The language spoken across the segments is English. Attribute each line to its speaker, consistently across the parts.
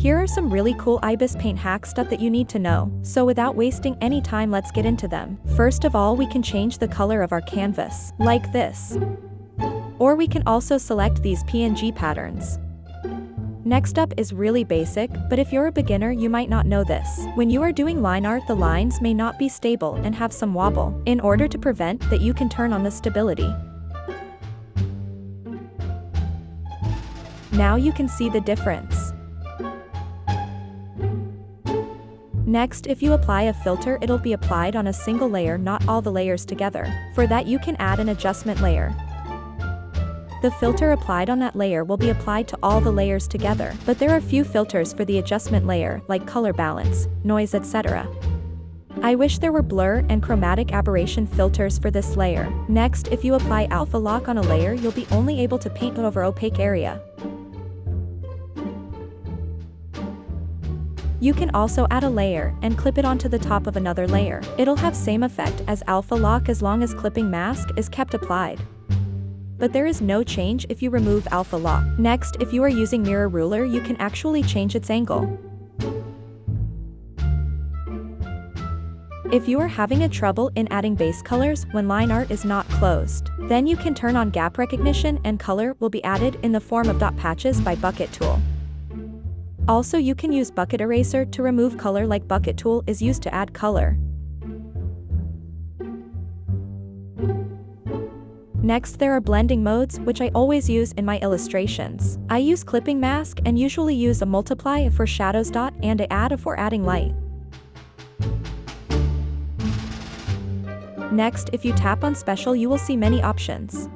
Speaker 1: Here are some really cool Ibis Paint hack stuff that you need to know, so without wasting any time, let's get into them. First of all, we can change the color of our canvas, like this. Or we can also select these PNG patterns. Next up is really basic, but if you're a beginner you might not know this. When you are doing line art, the lines may not be stable and have some wobble. In order to prevent that, you can turn on the stability. Now you can see the difference. Next, if you apply a filter, it'll be applied on a single layer, not all the layers together. For that, you can add an adjustment layer. The filter applied on that layer will be applied to all the layers together, but there are few filters for the adjustment layer, like color balance, noise, etc. I wish there were blur and chromatic aberration filters for this layer. Next, if you apply alpha lock on a layer, you'll be only able to paint over opaque area. You can also add a layer and clip it onto the top of another layer. It'll have same effect as alpha lock as long as clipping mask is kept applied. But there is no change if you remove alpha lock. Next, if you are using mirror ruler, you can actually change its angle. If you are having a trouble in adding base colors when line art is not closed, then you can turn on gap recognition and color will be added in the form of dot patches by bucket tool. Also, you can use bucket eraser to remove color, like bucket tool is used to add color. Next, there are blending modes, which I always use in my illustrations. I use clipping mask and usually use a multiply for shadows dot and a add for adding light. Next, if you tap on special, you will see many options.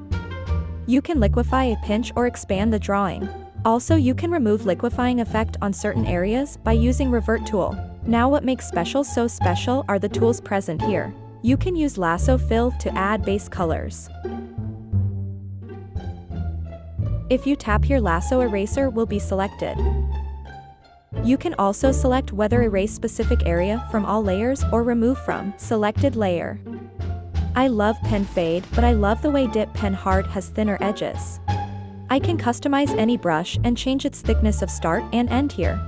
Speaker 1: You can liquefy a pinch or expand the drawing. Also, you can remove liquefying effect on certain areas by using revert tool. Now, what makes special so special are the tools present here. You can use lasso fill to add base colors. If you tap here, lasso eraser will be selected. You can also select whether erase specific area from all layers or remove from selected layer. I love pen fade, but I love the way dip pen hard has thinner edges. I can customize any brush and change its thickness of start and end here.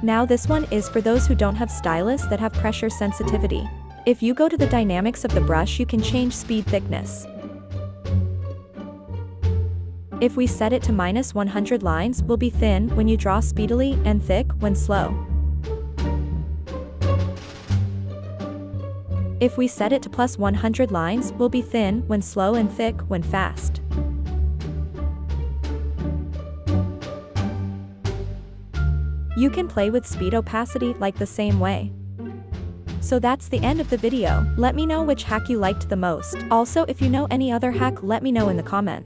Speaker 1: Now this one is for those who don't have stylus that have pressure sensitivity. If you go to the dynamics of the brush, you can change speed thickness. If we set it to -100, lines will be thin when you draw speedily and thick when slow. If we set it to +100, lines will be thin when slow and thick when fast. You can play with speed opacity like the same way. So that's the end of the video. Let me know which hack you liked the most. Also, if you know any other hack, let me know in the comment.